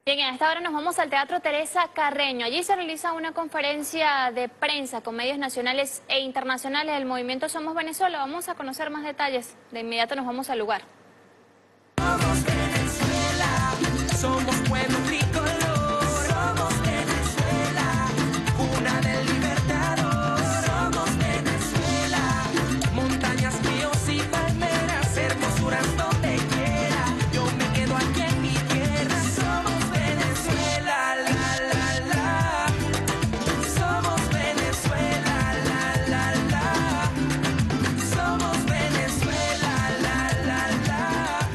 Bien, a esta hora nos vamos al Teatro Teresa Carreño. Allí se realiza una conferencia de prensa con medios nacionales e internacionales del movimiento Somos Venezuela. Vamos a conocer más detalles. De inmediato nos vamos al lugar. Somos Venezuela, somos pueblo tricolor. Somos Venezuela, cuna del libertador. Somos Venezuela, montañas, ríos y palmeras, hermosuras donde quiera. Yo me quedo aquí en mi tierra. Somos Venezuela, la, la, la. Somos Venezuela, la, la, la. Somos Venezuela, la, la, la.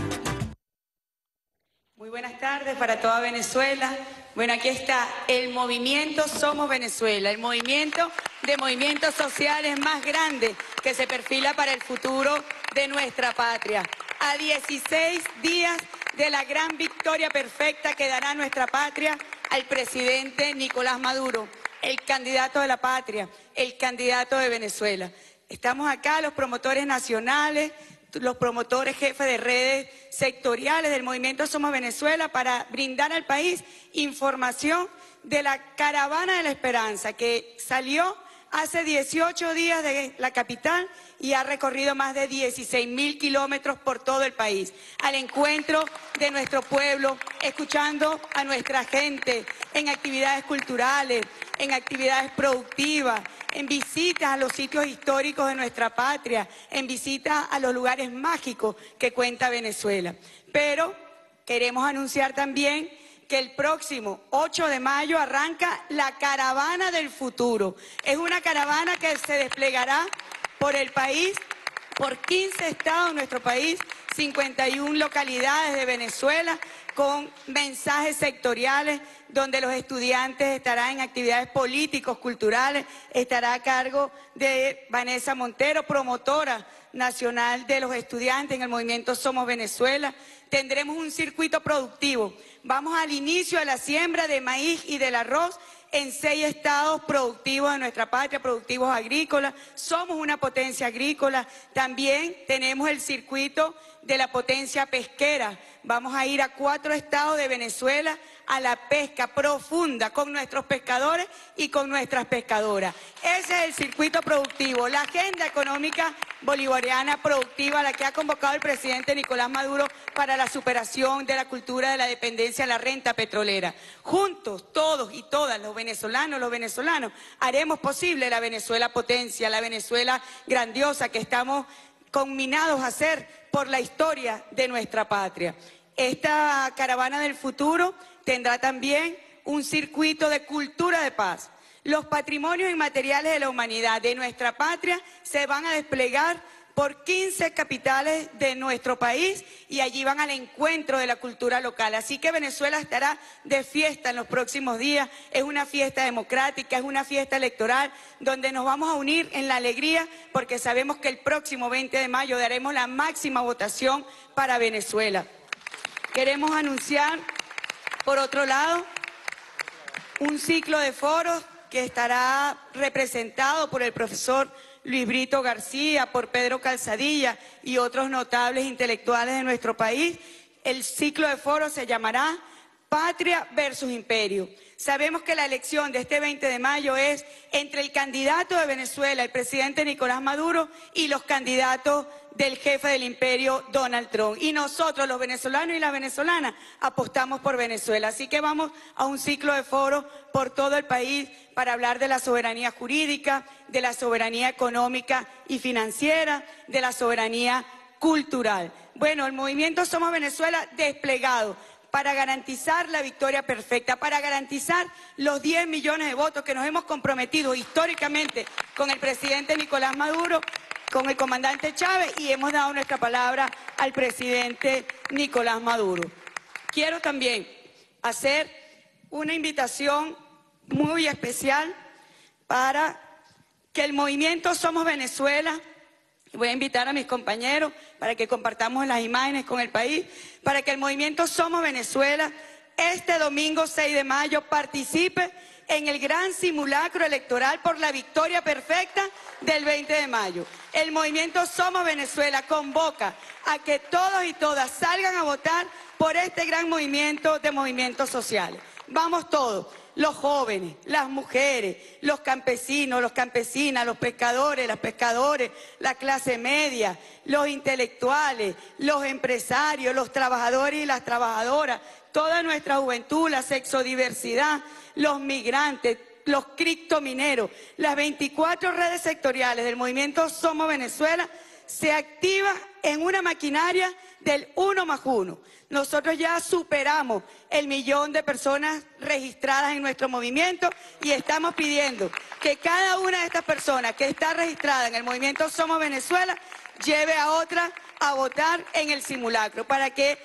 Muy buenas tardes para toda Venezuela. Bueno, aquí está el movimiento Somos Venezuela, el movimiento de movimientos sociales más grande que se perfila para el futuro de nuestra patria. A 16 días de la gran victoria perfecta que dará nuestra patria al presidente Nicolás Maduro, el candidato de la patria, el candidato de Venezuela. Estamos acá los promotores nacionales, los promotores jefes de redes sectoriales del movimiento Somos Venezuela para brindar al país información de la Caravana de la Esperanza que salió hace 18 días de la capital y ha recorrido más de 16.000 kilómetros por todo el país, al encuentro de nuestro pueblo, escuchando a nuestra gente en actividades culturales, en actividades productivas, en visitas a los sitios históricos de nuestra patria, en visitas a los lugares mágicos que cuenta Venezuela. Pero queremos anunciar también que el próximo 8 de mayo arranca la Caravana del Futuro. Es una caravana que se desplegará por el país, por 15 estados de nuestro país, 51 localidades de Venezuela, con mensajes sectoriales, donde los estudiantes estarán en actividades políticos, culturales, estará a cargo de Vanessa Montero, promotora nacional de los estudiantes en el movimiento Somos Venezuela. Tendremos un circuito productivo. Vamos al inicio de la siembra de maíz y del arroz en 6 estados productivos de nuestra patria, productivos agrícolas. Somos una potencia agrícola. También tenemos el circuito de la potencia pesquera. Vamos a ir a 4 estados de Venezuela a la pesca profunda con nuestros pescadores y con nuestras pescadoras. Ese es el circuito productivo, la agenda económica bolivariana productiva a la que ha convocado el presidente Nicolás Maduro para la superación de la cultura de la dependencia de la renta petrolera. Juntos, todos y todas, los venezolanos, haremos posible la Venezuela potencia, la Venezuela grandiosa que estamos conminados a hacer por la historia de nuestra patria. Esta caravana del futuro tendrá también un circuito de cultura de paz. Los patrimonios inmateriales de la humanidad de nuestra patria se van a desplegar por 15 capitales de nuestro país y allí van al encuentro de la cultura local. Así que Venezuela estará de fiesta en los próximos días. Es una fiesta democrática, es una fiesta electoral donde nos vamos a unir en la alegría porque sabemos que el próximo 20 de mayo daremos la máxima votación para Venezuela. Queremos anunciar, por otro lado, un ciclo de foros que estará representado por el profesor Luis Brito García, por Pedro Calzadilla y otros notables intelectuales de nuestro país. El ciclo de foros se llamará Patria versus Imperio. Sabemos que la elección de este 20 de mayo es entre el candidato de Venezuela, el presidente Nicolás Maduro, y los candidatos del jefe del imperio, Donald Trump. Y nosotros, los venezolanos y las venezolanas, apostamos por Venezuela. Así que vamos a un ciclo de foros por todo el país para hablar de la soberanía jurídica, de la soberanía económica y financiera, de la soberanía cultural. Bueno, el movimiento Somos Venezuela desplegado para garantizar la victoria perfecta, para garantizar los 10 millones de votos que nos hemos comprometido históricamente con el presidente Nicolás Maduro, con el comandante Chávez, y hemos dado nuestra palabra al presidente Nicolás Maduro. Quiero también hacer una invitación muy especial para que el movimiento Somos Venezuela, voy a invitar a mis compañeros para que compartamos las imágenes con el país, para que el movimiento Somos Venezuela este domingo 6 de mayo participe en el gran simulacro electoral por la victoria perfecta del 20 de mayo. El movimiento Somos Venezuela convoca a que todos y todas salgan a votar por este gran movimiento de movimientos sociales. Vamos todos, los jóvenes, las mujeres, los campesinos, las campesinas, los pescadores, las pescadoras, la clase media, los intelectuales, los empresarios, los trabajadores y las trabajadoras, toda nuestra juventud, la sexodiversidad, los migrantes, los criptomineros, las 24 redes sectoriales del movimiento Somos Venezuela se activa en una maquinaria del 1+1. Nosotros ya superamos el 1.000.000 de personas registradas en nuestro movimiento y estamos pidiendo que cada una de estas personas que está registrada en el movimiento Somos Venezuela lleve a otra a votar en el simulacro para que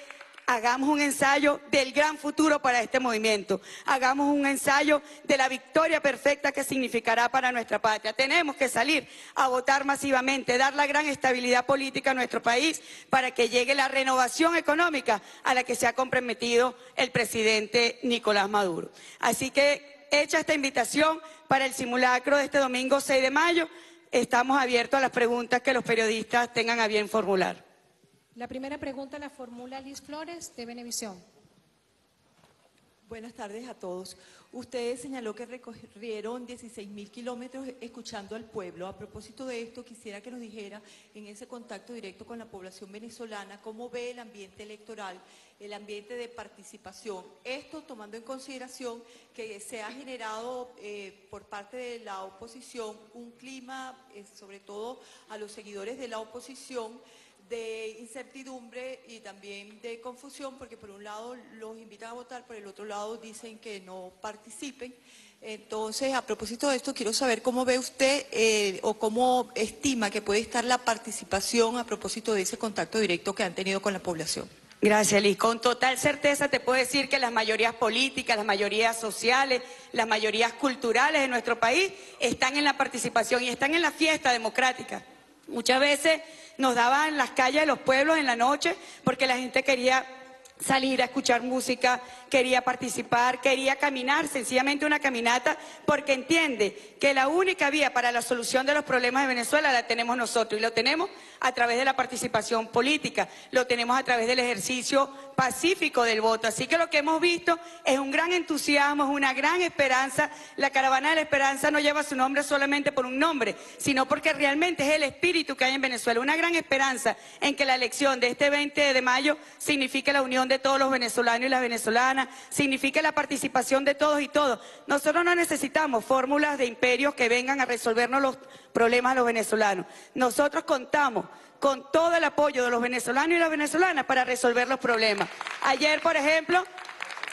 hagamos un ensayo del gran futuro para este movimiento, hagamos un ensayo de la victoria perfecta que significará para nuestra patria. Tenemos que salir a votar masivamente, dar la gran estabilidad política a nuestro país para que llegue la renovación económica a la que se ha comprometido el presidente Nicolás Maduro. Así que, hecha esta invitación para el simulacro de este domingo 6 de mayo, estamos abiertos a las preguntas que los periodistas tengan a bien formular. La primera pregunta la formula Liz Flores, de Venevisión. Buenas tardes a todos. Usted señaló que recorrieron 16.000 kilómetros escuchando al pueblo. A propósito de esto, quisiera que nos dijera, en ese contacto directo con la población venezolana, cómo ve el ambiente electoral, el ambiente de participación. Esto tomando en consideración que se ha generado por parte de la oposición un clima, sobre todo a los seguidores de la oposición, de incertidumbre y también de confusión, porque por un lado los invitan a votar, por el otro lado dicen que no participen. Entonces, a propósito de esto, quiero saber cómo ve usted o cómo estima que puede estar la participación a propósito de ese contacto directo que han tenido con la población. Gracias, Liz. Con total certeza te puedo decir que las mayorías políticas, las mayorías sociales, las mayorías culturales de nuestro país están en la participación y están en la fiesta democrática. Muchas veces nos daban las calles de los pueblos en la noche porque la gente quería salir a escuchar música, quería participar, quería caminar, sencillamente una caminata, porque entiende que la única vía para la solución de los problemas de Venezuela la tenemos nosotros, y lo tenemos a través de la participación política, lo tenemos a través del ejercicio pacífico del voto. Así que lo que hemos visto es un gran entusiasmo, es una gran esperanza. La Caravana de la Esperanza no lleva su nombre solamente por un nombre, sino porque realmente es el espíritu que hay en Venezuela, una gran esperanza en que la elección de este 20 de mayo signifique la unión de todos los venezolanos y las venezolanas, signifique la participación de todos y todos. Nosotros no necesitamos fórmulas de imperios que vengan a resolvernos los problemas a los venezolanos. Nosotros contamos con todo el apoyo de los venezolanos y las venezolanas para resolver los problemas. Ayer, por ejemplo,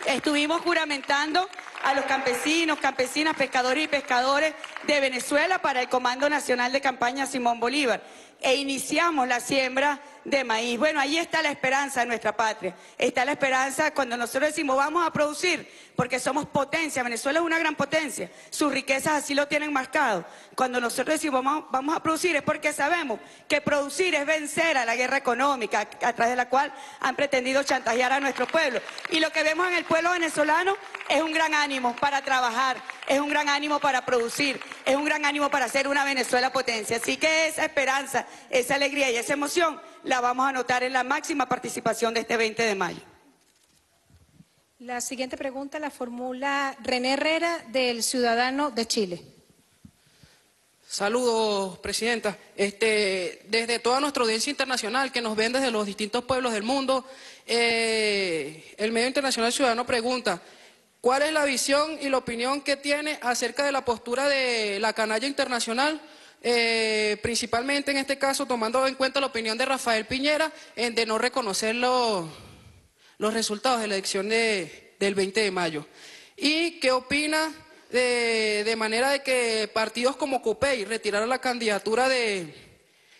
estuvimos juramentando a los campesinos, campesinas, pescadores y pescadores de Venezuela para el Comando Nacional de Campaña Simón Bolívar e iniciamos la siembra de maíz. Bueno, ahí está la esperanza de nuestra patria, está la esperanza cuando nosotros decimos vamos a producir, porque somos potencia. Venezuela es una gran potencia, sus riquezas así lo tienen marcado. Cuando nosotros decimos vamos a producir es porque sabemos que producir es vencer a la guerra económica a través de la cual han pretendido chantajear a nuestro pueblo. Y lo que vemos en el pueblo venezolano es un gran ánimo para trabajar, es un gran ánimo para producir, es un gran ánimo para hacer una Venezuela potencia. Así que esa esperanza, esa alegría y esa emoción la vamos a notar en la máxima participación de este 20 de mayo. La siguiente pregunta la formula René Herrera, del Ciudadano de Chile. Saludos, Presidenta. Desde toda nuestra audiencia internacional que nos ven desde los distintos pueblos del mundo, el medio internacional Ciudadano pregunta: ¿cuál es la visión y la opinión que tiene acerca de la postura de la canalla internacional? Principalmente en este caso tomando en cuenta la opinión de Rafael Piñera de no reconocer los resultados de la elección del 20 de mayo. ¿Y qué opina de manera de que partidos como COPEI retiraran la candidatura de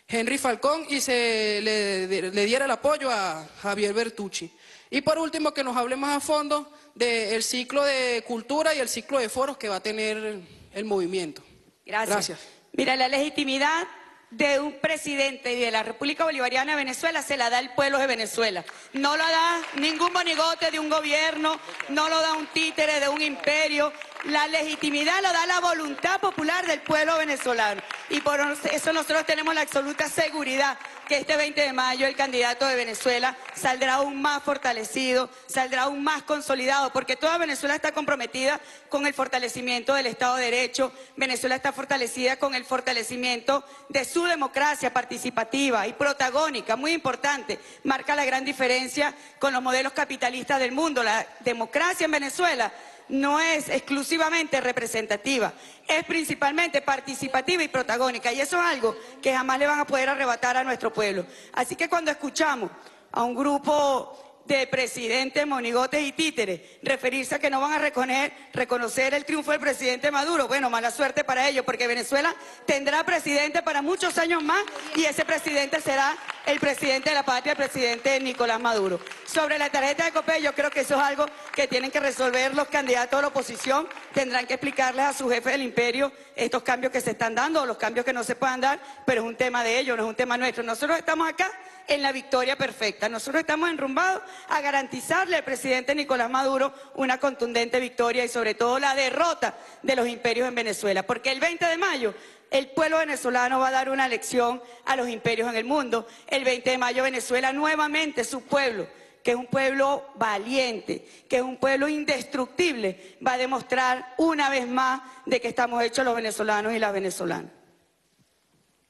Henry Falcón y se le diera el apoyo a Javier Bertucci? Y por último, que nos hable más a fondo del ciclo de cultura y el ciclo de foros que va a tener el movimiento. Gracias. Mira, la legitimidad de un presidente y de la República Bolivariana de Venezuela se la da el pueblo de Venezuela. No la da ningún monigote de un gobierno, no lo da un títere de un imperio. La legitimidad lo da la voluntad popular del pueblo venezolano. Y por eso nosotros tenemos la absoluta seguridad que este 20 de mayo el candidato de Venezuela saldrá aún más fortalecido, saldrá aún más consolidado, porque toda Venezuela está comprometida con el fortalecimiento del Estado de Derecho. Venezuela está fortalecida con el fortalecimiento de su democracia participativa y protagónica, muy importante. Marca la gran diferencia con los modelos capitalistas del mundo. La democracia en Venezuela no es exclusivamente representativa, es principalmente participativa y protagónica, y eso es algo que jamás le van a poder arrebatar a nuestro pueblo. Así que cuando escuchamos a un grupo de presidentes, monigotes y títeres referirse a que no van a reconocer el triunfo del presidente Maduro, bueno, mala suerte para ellos, porque Venezuela tendrá presidente para muchos años más y ese presidente será el presidente de la patria, el presidente Nicolás Maduro. Sobre la tarjeta de Copé, yo creo que eso es algo que tienen que resolver los candidatos de la oposición, tendrán que explicarles a su jefe del imperio estos cambios que se están dando o los cambios que no se puedan dar, pero es un tema de ellos, no es un tema nuestro. Nosotros estamos acá en la victoria perfecta. Nosotros estamos enrumbados a garantizarle al presidente Nicolás Maduro una contundente victoria y sobre todo la derrota de los imperios en Venezuela, porque el 20 de mayo el pueblo venezolano va a dar una lección a los imperios en el mundo. El 20 de mayo Venezuela nuevamente, su pueblo, que es un pueblo valiente, que es un pueblo indestructible, va a demostrar una vez más de que estamos hechos los venezolanos y las venezolanas.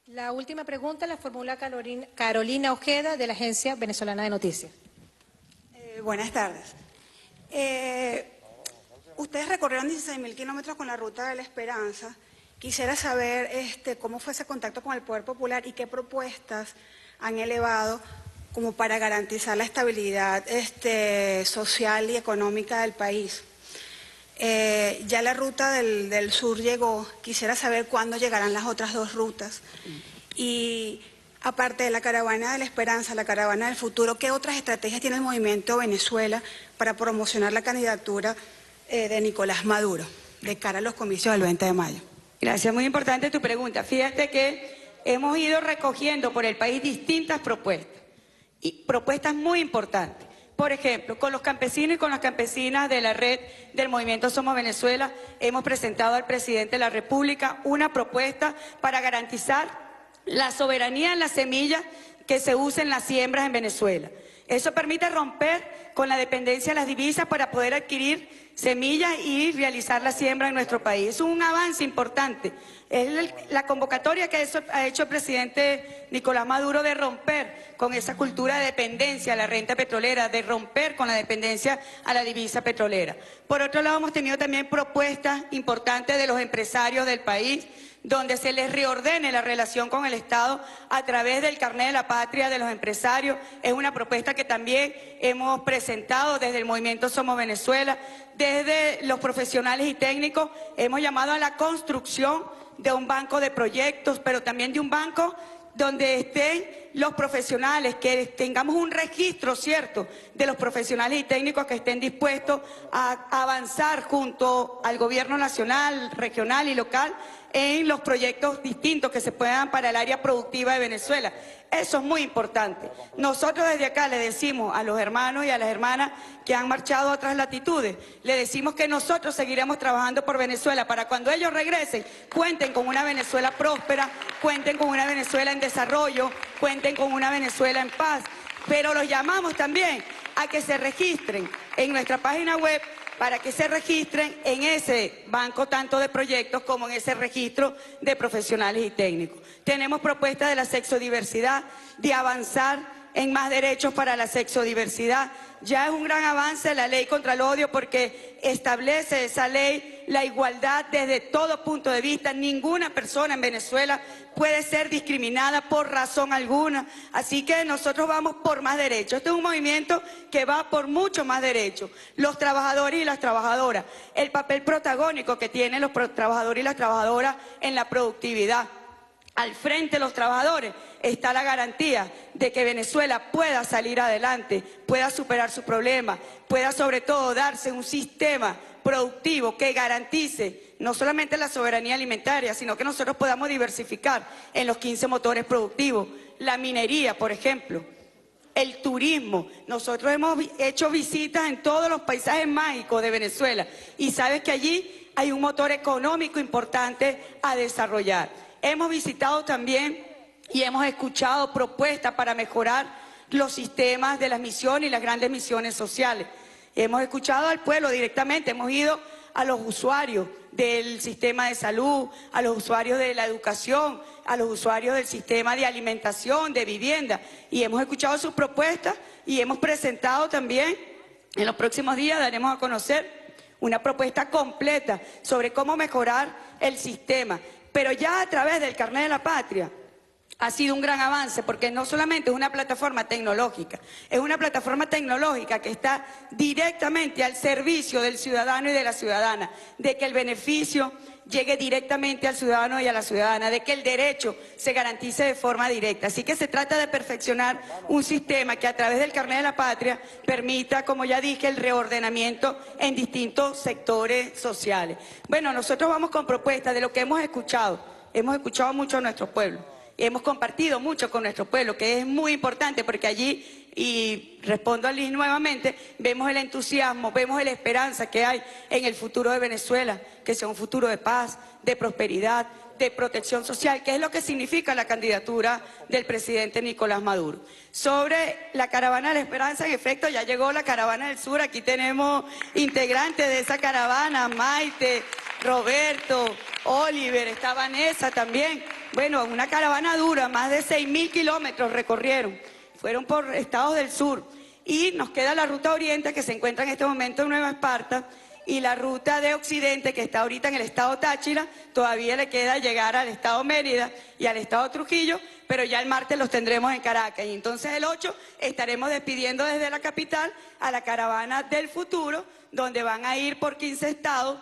La última pregunta la formula Carolina Ojeda, de la Agencia Venezolana de Noticias. Buenas tardes. Ustedes recorrieron 16.000 kilómetros con la Ruta de la Esperanza. Quisiera saber cómo fue ese contacto con el Poder Popular y qué propuestas han elevado como para garantizar la estabilidad social y económica del país. Ya la ruta del sur llegó, quisiera saber cuándo llegarán las otras dos rutas. Y aparte de la Caravana de la Esperanza, la Caravana del Futuro, ¿qué otras estrategias tiene el Movimiento Venezuela para promocionar la candidatura de Nicolás Maduro de cara a los comicios del 20 de mayo? Gracias, muy importante tu pregunta. Fíjate que hemos ido recogiendo por el país distintas propuestas, y propuestas muy importantes. Por ejemplo, con los campesinos y con las campesinas de la red del Movimiento Somos Venezuela, hemos presentado al presidente de la República una propuesta para garantizar la soberanía en las semillas que se usen en las siembras en Venezuela. Eso permite romper con la dependencia de las divisas para poder adquirir semillas y realizar la siembra en nuestro país. Es un avance importante. Es la convocatoria que ha hecho el presidente Nicolás Maduro de romper con esa cultura de dependencia a la renta petrolera, de romper con la dependencia a la divisa petrolera. Por otro lado, hemos tenido también propuestas importantes de los empresarios del país, donde se les reordene la relación con el Estado a través del carnet de la patria de los empresarios. Es una propuesta que también hemos presentado desde el Movimiento Somos Venezuela. Desde los profesionales y técnicos hemos llamado a la construcción de un banco de proyectos, pero también de un banco donde estén los profesionales, que tengamos un registro cierto de los profesionales y técnicos que estén dispuestos a avanzar junto al gobierno nacional, regional y local en los proyectos distintos que se puedan para el área productiva de Venezuela. Eso es muy importante. Nosotros desde acá le decimos a los hermanos y a las hermanas que han marchado a otras latitudes, le decimos que nosotros seguiremos trabajando por Venezuela para cuando ellos regresen, cuenten con una Venezuela próspera, cuenten con una Venezuela en desarrollo, cuenten con una Venezuela en paz. Pero los llamamos también a que se registren en nuestra página web, para que se registren en ese banco tanto de proyectos como en ese registro de profesionales y técnicos. Tenemos propuestas de la sexodiversidad, de avanzar en más derechos para la sexodiversidad. Ya es un gran avance la ley contra el odio porque establece esa ley la igualdad desde todo punto de vista. Ninguna persona en Venezuela puede ser discriminada por razón alguna. Así que nosotros vamos por más derechos. Este es un movimiento que va por mucho más derechos. Los trabajadores y las trabajadoras, el papel protagónico que tienen los trabajadores y las trabajadoras en la productividad. Al frente de los trabajadores está la garantía de que Venezuela pueda salir adelante, pueda superar su problema, pueda sobre todo darse un sistema productivo que garantice no solamente la soberanía alimentaria, sino que nosotros podamos diversificar en los 15 motores productivos, la minería, por ejemplo, el turismo. Nosotros hemos hecho visitas en todos los paisajes mágicos de Venezuela y sabes que allí hay un motor económico importante a desarrollar. Hemos visitado también y hemos escuchado propuestas para mejorar los sistemas de las misiones y las grandes misiones sociales. Hemos escuchado al pueblo directamente, hemos ido a los usuarios del sistema de salud, a los usuarios de la educación, a los usuarios del sistema de alimentación, de vivienda, y hemos escuchado sus propuestas y hemos presentado también, en los próximos días daremos a conocer una propuesta completa sobre cómo mejorar el sistema, pero ya a través del Carnet de la Patria. Ha sido un gran avance porque no solamente es una plataforma tecnológica, es una plataforma tecnológica que está directamente al servicio del ciudadano y de la ciudadana, de que el beneficio llegue directamente al ciudadano y a la ciudadana, de que el derecho se garantice de forma directa. Así que se trata de perfeccionar un sistema que a través del Carnet de la Patria permita, como ya dije, el reordenamiento en distintos sectores sociales. Bueno, nosotros vamos con propuestas de lo que hemos escuchado mucho a nuestro pueblo. Hemos compartido mucho con nuestro pueblo, que es muy importante porque allí, y respondo a Liz nuevamente, vemos el entusiasmo, vemos la esperanza que hay en el futuro de Venezuela, que sea un futuro de paz, de prosperidad, de protección social, que es lo que significa la candidatura del presidente Nicolás Maduro. Sobre la Caravana de la Esperanza, en efecto, ya llegó la Caravana del Sur, aquí tenemos integrantes de esa caravana, Maite, Roberto, Oliver, está Vanessa también. Bueno, una caravana dura, más de 6.000 kilómetros recorrieron, fueron por estados del sur. Y nos queda la ruta oriente, que se encuentra en este momento en Nueva Esparta, y la ruta de occidente, que está ahorita en el estado Táchira. Todavía le queda llegar al estado Mérida y al estado Trujillo, pero ya el martes los tendremos en Caracas. Y entonces el 8 estaremos despidiendo desde la capital a la Caravana del Futuro, donde van a ir por 15 estados.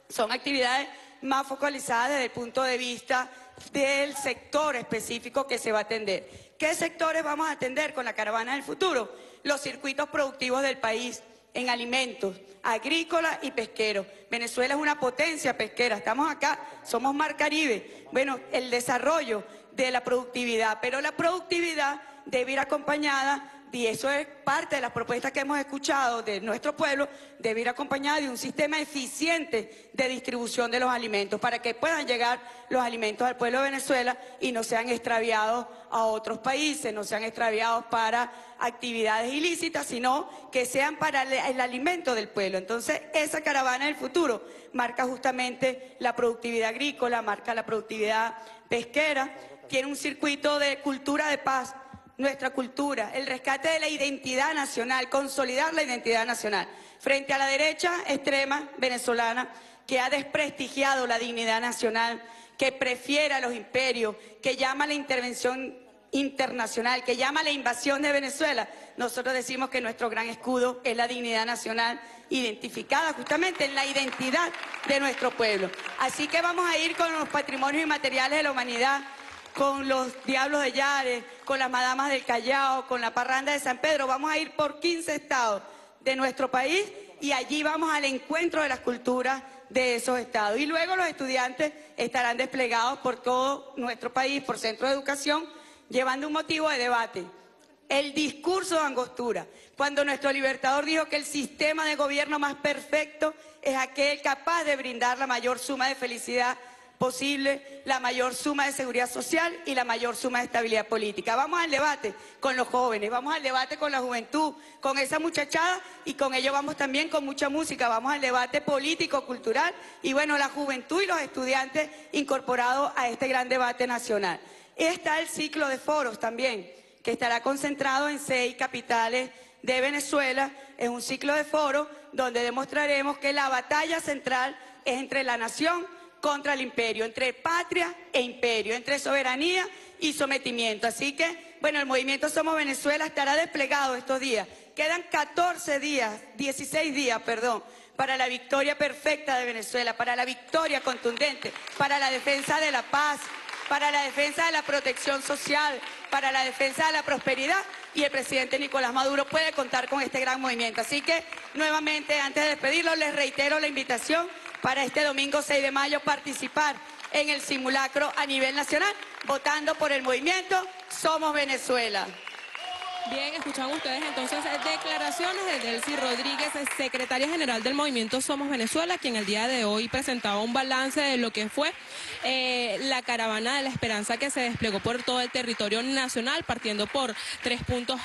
Son actividades más focalizadas desde el punto de vista del sector específico que se va a atender. ¿Qué sectores vamos a atender con la Caravana del Futuro? Los circuitos productivos del país en alimentos, agrícola y pesquero. Venezuela es una potencia pesquera, estamos acá, somos Mar Caribe. Bueno, el desarrollo de la productividad, pero la productividad debe ir acompañada, y eso es parte de las propuestas que hemos escuchado de nuestro pueblo, debe ir acompañada de un sistema eficiente de distribución de los alimentos para que puedan llegar los alimentos al pueblo de Venezuela y no sean extraviados a otros países, no sean extraviados para actividades ilícitas, sino que sean para el alimento del pueblo. Entonces, esa Caravana del Futuro marca justamente la productividad agrícola, marca la productividad pesquera, tiene un circuito de cultura de paz, nuestra cultura, el rescate de la identidad nacional, consolidar la identidad nacional frente a la derecha extrema venezolana que ha desprestigiado la dignidad nacional, que prefiere a los imperios, que llama a la intervención internacional, que llama a la invasión de Venezuela. Nosotros decimos que nuestro gran escudo es la dignidad nacional, identificada justamente en la identidad de nuestro pueblo. Así que vamos a ir con los patrimonios inmateriales de la humanidad, con los Diablos de Yare, con las Madamas del Callao, con la Parranda de San Pedro. Vamos a ir por 15 estados de nuestro país y allí vamos al encuentro de las culturas de esos estados. Y luego los estudiantes estarán desplegados por todo nuestro país, por centros de educación, llevando un motivo de debate: el discurso de Angostura, cuando nuestro libertador dijo que el sistema de gobierno más perfecto es aquel capaz de brindar la mayor suma de felicidad posible, la mayor suma de seguridad social y la mayor suma de estabilidad política. Vamos al debate con los jóvenes, vamos al debate con la juventud, con esa muchachada, y con ello vamos también con mucha música, vamos al debate político, cultural, y bueno, la juventud y los estudiantes incorporados a este gran debate nacional. Está el ciclo de foros también, que estará concentrado en 6 capitales de Venezuela. Es un ciclo de foros donde demostraremos que la batalla central es entre la nación contra el imperio, entre patria e imperio, entre soberanía y sometimiento. Así que, bueno, el movimiento Somos Venezuela estará desplegado estos días. Quedan 16 días, para la victoria perfecta de Venezuela, para la victoria contundente, para la defensa de la paz, para la defensa de la protección social, para la defensa de la prosperidad, y el presidente Nicolás Maduro puede contar con este gran movimiento. Así que, nuevamente, antes de despedirlo, les reitero la invitación para este domingo 6 de mayo participar en el simulacro a nivel nacional, votando por el movimiento Somos Venezuela. Bien, escuchaban ustedes entonces declaraciones de Delcy Rodríguez, secretaria general del Movimiento Somos Venezuela, quien el día de hoy presentaba un balance de lo que fue la caravana de la esperanza que se desplegó por todo el territorio nacional, partiendo por 3 puntos